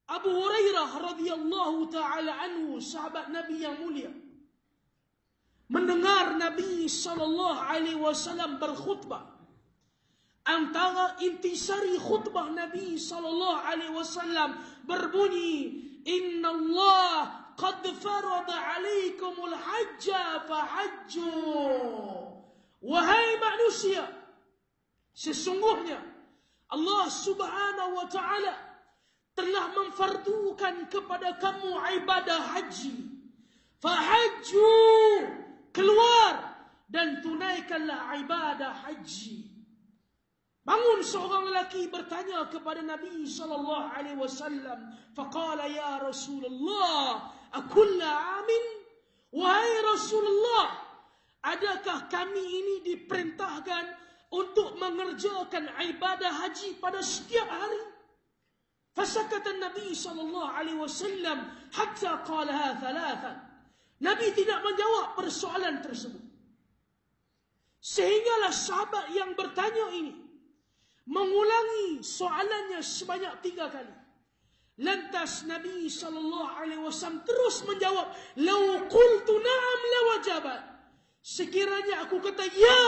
Abu Hurairah radhiyallahu ta'ala anhu, sahabat Nabi yang mulia, mendengar Nabi SAW berkhutbah. Antara intisari khutbah Nabi SAW berbunyi, Inna Allah qad farada alaikumul hajja fahajju. Wahai manusia, sesungguhnya Allah Subhanahu wa ta'ala telah memfardukan kepada kamu ibadah haji. Fahajju, keluar dan tunaikanlah ibadah haji. Bangun seorang lelaki bertanya kepada Nabi SAW. Faqala ya Rasulullah, akulla amin? Wahai Rasulullah, adakah kami ini diperintahkan untuk mengerjakan ibadah haji pada setiap hari? Fasakata Nabi SAW hatta qalaha thalathan. Nabi tidak menjawab persoalan tersebut. Sehinggalah sahabat yang bertanya ini mengulangi soalannya sebanyak 3 kali. Lantas Nabi SAW terus menjawab, Lau qultu na'am lawajabat. Sekiranya aku kata ya,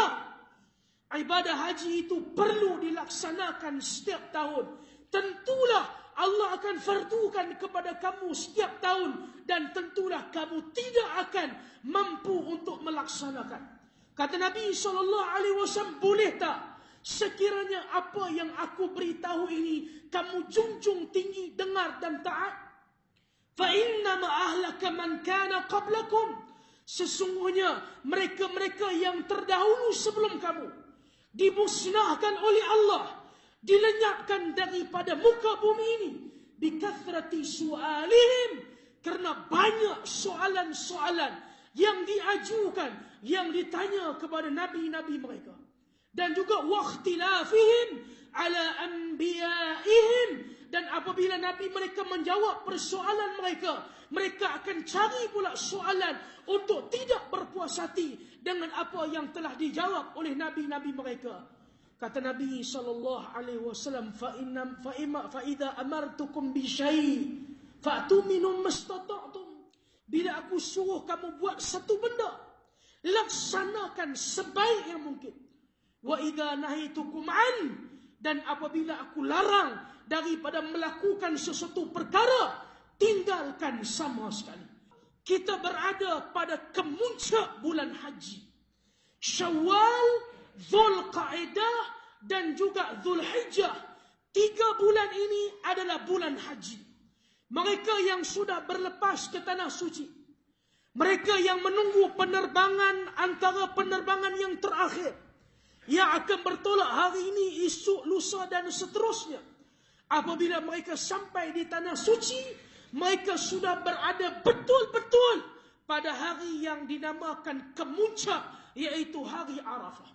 ibadah haji itu perlu dilaksanakan setiap tahun, tentulah Allah akan fardukan kepada kamu setiap tahun, dan tentulah kamu tidak akan mampu untuk melaksanakan. Kata Nabi SAW, boleh tak sekiranya apa yang aku beritahu ini kamu junjung tinggi, dengar dan taat? Fa innama ahlaka man kana qablakum. Sesungguhnya mereka-mereka yang terdahulu sebelum kamu dimusnahkan oleh Allah, dilenyapkan daripada muka bumi ini bikathrati su'alihim, karena banyak soalan-soalan yang diajukan, yang ditanya kepada nabi-nabi mereka. Dan juga waqtilafihim ala anbiya'ihim, dan apabila nabi mereka menjawab persoalan mereka, mereka akan cari pula soalan untuk tidak berpuas hati dengan apa yang telah dijawab oleh nabi-nabi mereka. Kata Nabi SAW, fa idza amartukum bi syai' fa'tu minhum mastata'tum. Bila aku suruh kamu buat satu benda, laksanakan sebaik yang mungkin. Wa idza nahitukum an, dan apabila aku larang daripada melakukan sesuatu perkara, tinggalkan sama sekali. Kita berada pada kemuncak bulan haji. Syawal, Zulqa'dah dan juga Zulhijjah. 3 bulan ini adalah bulan haji. Mereka yang sudah berlepas ke tanah suci, mereka yang menunggu penerbangan antara penerbangan yang terakhir, yang akan bertolak hari ini, esok, lusa dan seterusnya. Apabila mereka sampai di tanah suci, mereka sudah berada betul-betul pada hari yang dinamakan kemuncak, iaitu hari Arafah.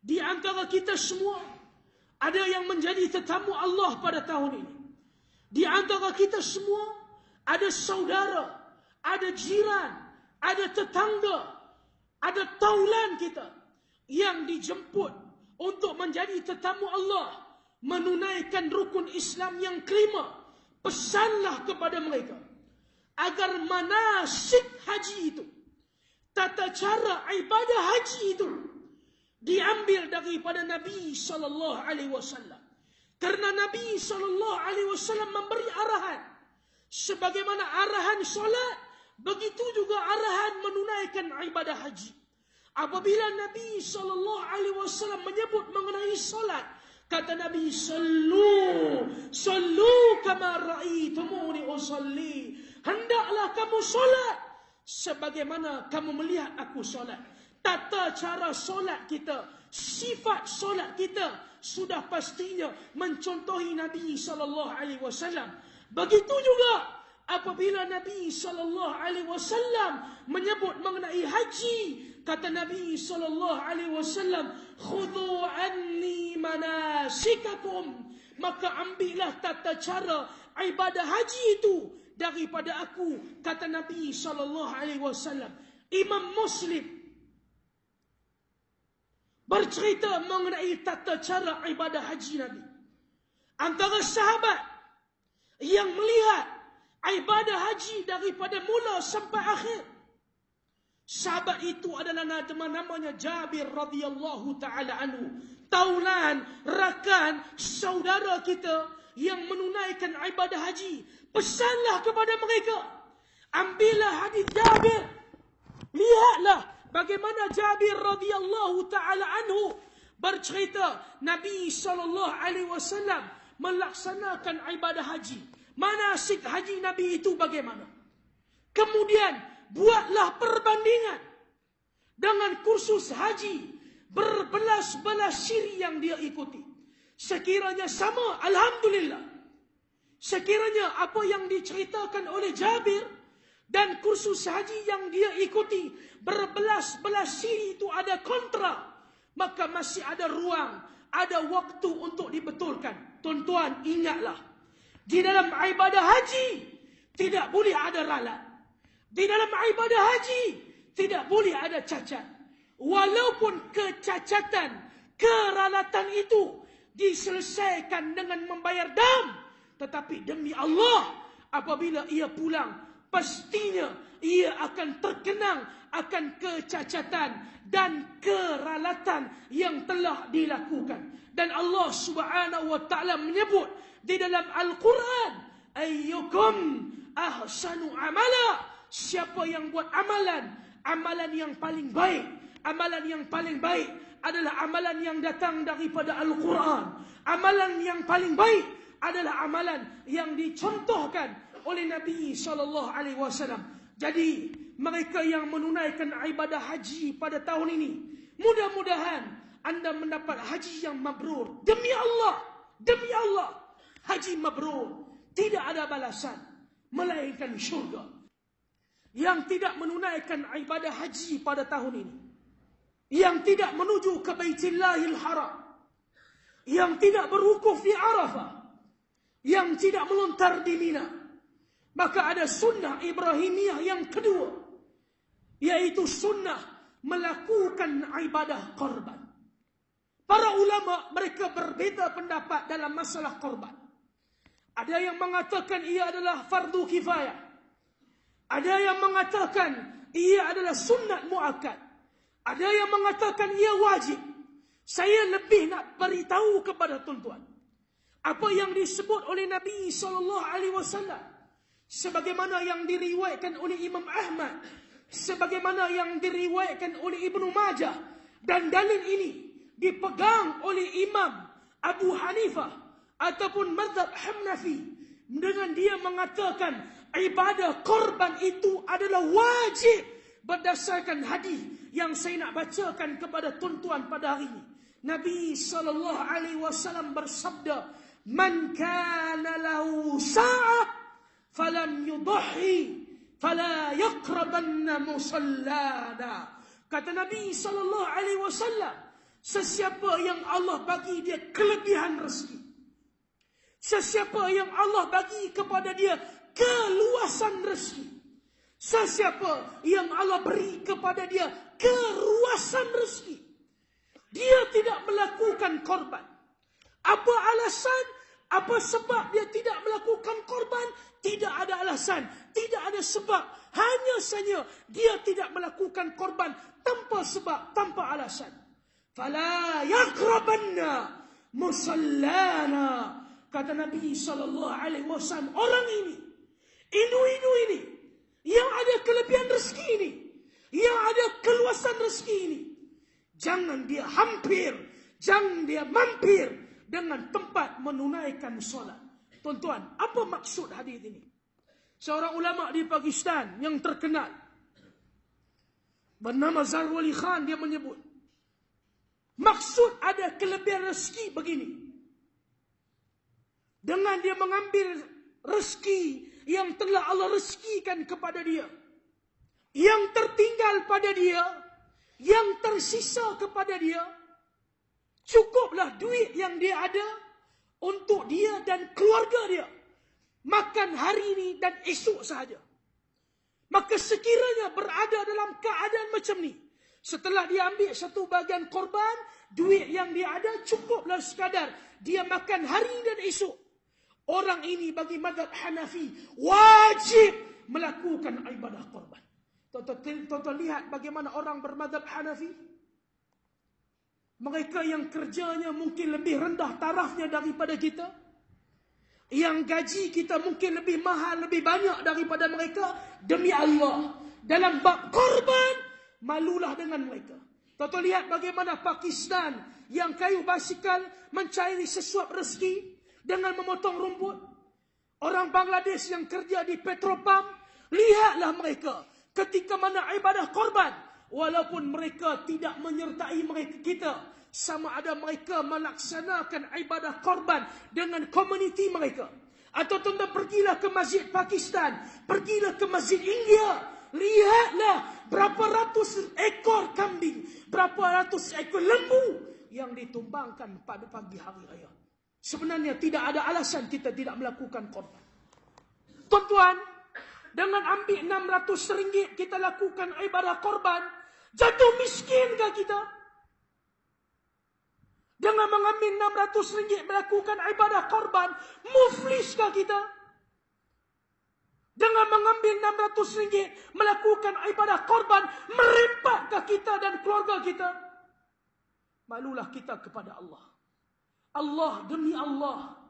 Di antara kita semua, ada yang menjadi tetamu Allah pada tahun ini. Di antara kita semua, ada saudara, ada jiran, ada tetangga, ada taulan kita yang dijemput untuk menjadi tetamu Allah, menunaikan rukun Islam yang kelima. Pesanlah kepada mereka agar manasik haji itu, tata cara ibadah haji itu, diambil daripada Nabi SAW. Karena Nabi SAW memberi arahan. Sebagaimana arahan solat, begitu juga arahan menunaikan ibadah haji. Apabila Nabi SAW menyebut mengenai solat, kata Nabi, Sallu kama ra'aitumuni usalli. Hendaklah kamu solat sebagaimana kamu melihat aku solat. Tata cara solat kita, sifat solat kita sudah pastinya mencontohi Nabi SAW. Begitu juga apabila Nabi SAW menyebut mengenai haji, kata Nabi SAW, khudhu anni manasikakum, maka ambillah tata cara ibadah haji itu daripada aku, kata Nabi SAW. Imam Muslim bercerita mengenai tata cara ibadah haji Nabi. Antara sahabat yang melihat ibadah haji daripada mula sampai akhir. Sahabat itu adalah namanya Jabir radhiyallahu taala anhu. Taulan, rakan, saudara kita yang menunaikan ibadah haji. Pesanlah kepada mereka. Ambillah hadis Jabir. Lihatlah bagaimana Jabir radhiyallahu taala anhu bercerita Nabi SAW melaksanakan ibadah haji. Manasik haji Nabi itu bagaimana? Kemudian buatlah perbandingan dengan kursus haji berbelas-belas siri yang dia ikuti. Sekiranya sama, alhamdulillah. Sekiranya apa yang diceritakan oleh Jabir dan kursus haji yang dia ikuti berbelas-belas siri itu ada kontra, maka masih ada ruang, ada waktu untuk dibetulkan. Tuan-tuan, ingatlah, di dalam ibadah haji tidak boleh ada ralat. Di dalam ibadah haji tidak boleh ada cacat. Walaupun kecacatan, keralatan itu diselesaikan dengan membayar dam, tetapi demi Allah, apabila ia pulang, pastinya ia akan terkenang akan kecacatan dan keralatan yang telah dilakukan. Dan Allah Subhanahu wa taala menyebut di dalam Al-Quran, ayyukum ahsanu amala, siapa yang buat amalan yang paling baik. Amalan yang paling baik adalah amalan yang datang daripada Al-Quran. Amalan yang paling baik adalah amalan yang dicontohkan oleh Nabi SAW. Jadi mereka yang menunaikan ibadah haji pada tahun ini, mudah-mudahan anda mendapat haji yang mabrur. Demi Allah, haji mabrur tidak ada balasan melainkan syurga. Yang tidak menunaikan ibadah haji pada tahun ini, yang tidak menuju ke Baitillahil Haram, yang tidak berwukuf di Arafah, yang tidak melontar di Mina, maka ada sunnah Ibrahimiyah yang kedua, yaitu sunnah melakukan ibadah korban. Para ulama mereka berbeza pendapat dalam masalah korban. Ada yang mengatakan ia adalah fardu kifayah. Ada yang mengatakan ia adalah sunat muakkad. Ada yang mengatakan ia wajib. Saya lebih nak beritahu kepada tuan-tuan apa yang disebut oleh Nabi SAW, sebagaimana yang diriwayatkan oleh Imam Ahmad, sebagaimana yang diriwayatkan oleh Ibnu Majah, dan dalil ini dipegang oleh Imam Abu Hanifah ataupun mazhab Hanafi, dengan dia mengatakan ibadah korban itu adalah wajib berdasarkan hadis yang saya nak bacakan kepada tuan-tuan pada hari ini. Nabi SAW bersabda, "Man kana lahu sa'ah falam yudhi fala yaqrabanna musallana." Kata Nabi SAW, sesiapa yang Allah bagi dia kelebihan rezeki, sesiapa yang Allah bagi kepada dia keluasan rezeki, sesiapa yang Allah beri kepada dia keruasan rezeki, dia tidak melakukan korban. Apa alasan? Apa sebab dia tidak melakukan korban? Tidak ada alasan, tidak ada sebab. Hanya saja dia tidak melakukan korban tanpa sebab, tanpa alasan. Fala yaqrabanna musallana. Kata Nabi SAW, orang ini, individu ini, yang ada kelebihan rezeki ini, yang ada keluasan rezeki ini, jangan dia mampir dengan tempat menunaikan solat. Tuan-tuan, apa maksud hadis ini? Seorang ulama di Pakistan yang terkenal bernama Zarwali Khan, dia menyebut maksud ada kelebihan rezeki begini. Dengan dia mengambil rezeki yang telah Allah rezekikan kepada dia, yang tertinggal pada dia, yang tersisa kepada dia, cukuplah duit yang dia ada untuk dia dan keluarga dia makan hari ini dan esok sahaja. Maka sekiranya berada dalam keadaan macam ni, setelah dia ambil satu bahagian korban, duit yang dia ada cukuplah sekadar dia makan hari dan esok. Orang ini bagi mazhab Hanafi wajib melakukan ibadah korban. Tonton lihat bagaimana orang bermazhab Hanafi. Mereka yang kerjanya mungkin lebih rendah tarafnya daripada kita. Yang gaji kita mungkin lebih mahal, lebih banyak daripada mereka. Demi Allah, dalam bab korban, malulah dengan mereka. Tonton lihat bagaimana Pakistan yang kayu basikal mencari sesuap rezeki dengan memotong rumput. Orang Bangladesh yang kerja di Petropam, lihatlah mereka ketika mana ibadah korban. Walaupun mereka tidak menyertai mereka kita, sama ada mereka melaksanakan ibadah korban dengan komuniti mereka. Atau tuan-tuan pergilah ke masjid Pakistan, pergilah ke masjid India, lihatlah berapa ratus ekor kambing, berapa ratus ekor lembu yang ditumbangkan pada pagi hari raya. Sebenarnya tidak ada alasan kita tidak melakukan korban. Tuan-tuan, dengan ambil RM600 kita lakukan ibadah korban, jatuh miskinkah kita? Dengan mengambil RM600 melakukan ibadah korban, mufliskah kita? Dengan mengambil RM600 melakukan ibadah korban, merempatkah kita dan keluarga kita? Malulah kita kepada Allah. Allah demi Allah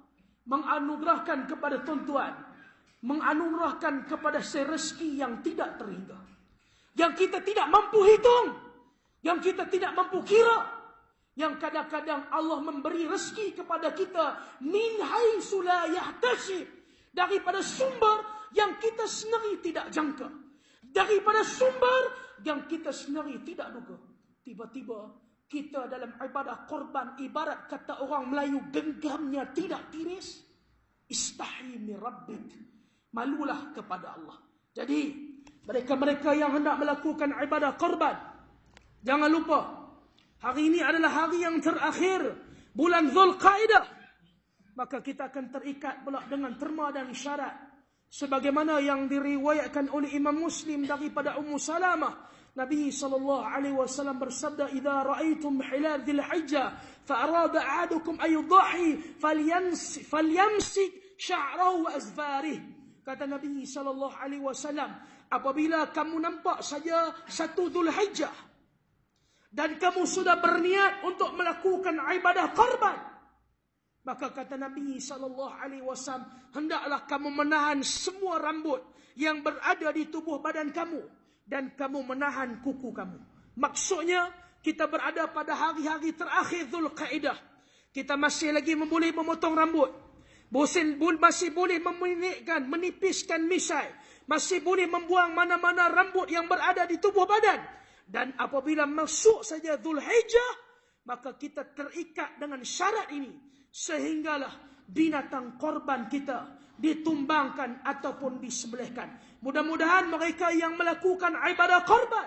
menganugerahkan kepada tuan-tuan, menganugerahkan kepada rezeki yang tidak terhingga, yang kita tidak mampu hitung, yang kita tidak mampu kira, yang kadang-kadang Allah memberi rezeki kepada kita min haitsu la yahtasib, daripada sumber yang kita sendiri tidak jangka, daripada sumber yang kita sendiri tidak duga. Tiba-tiba kita dalam ibadah korban, ibarat kata orang Melayu, genggamnya tidak tiris. Istahi min rabbik, malulah kepada Allah. Jadi mereka-mereka yang hendak melakukan ibadah korban, jangan lupa hari ini adalah hari yang terakhir bulan Zulqa'dah. Maka kita akan terikat pula dengan terma dan isyarat, sebagaimana yang diriwayatkan oleh Imam Muslim daripada Ummu Salamah. Nabi SAW bersabda, "Idza ra'aitum hilal dzil hijjah fa arada ahadukum ay yudhi falyamsik sya'rahu wa azfarih." Kata Nabi SAW, apabila kamu nampak saja 1 Dzulhijjah dan kamu sudah berniat untuk melakukan ibadah korban, maka kata Nabi SAW, hendaklah kamu menahan semua rambut yang berada di tubuh badan kamu, dan kamu menahan kuku kamu. Maksudnya, kita berada pada hari-hari terakhir Zulqa'dah. Kita masih lagi boleh memotong rambut. Masih boleh memendekkan, menipiskan misai. Masih boleh membuang mana-mana rambut yang berada di tubuh badan. Dan apabila masuk saja Zulhijjah, maka kita terikat dengan syarat ini. Sehinggalah binatang korban kita ditumbangkan ataupun disembelihkan. Mudah-mudahan mereka yang melakukan ibadah korban,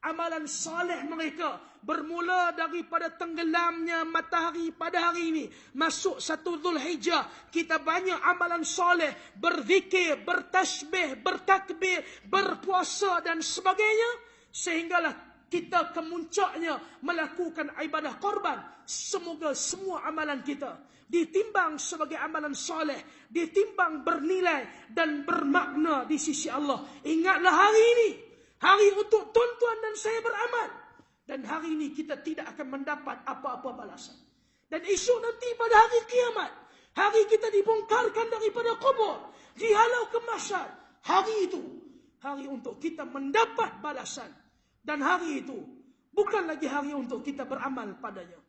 amalan saleh mereka bermula daripada tenggelamnya matahari pada hari ini, masuk 1 Zulhijjah, kita banyak amalan saleh, berzikir, bertasbih, bertakbir, berpuasa dan sebagainya, sehinggalah kita kemuncaknya melakukan ibadah korban. Semoga semua amalan kita ditimbang sebagai amalan soleh, ditimbang bernilai dan bermakna di sisi Allah. Ingatlah hari ini, hari untuk tuan-tuan dan saya beramal. Dan hari ini kita tidak akan mendapat apa-apa balasan. Dan esok nanti pada hari kiamat, hari kita dibongkarkan daripada kubur, dihalau ke mahsyar. Hari itu, hari untuk kita mendapat balasan. Dan hari itu bukan lagi hari untuk kita beramal padanya.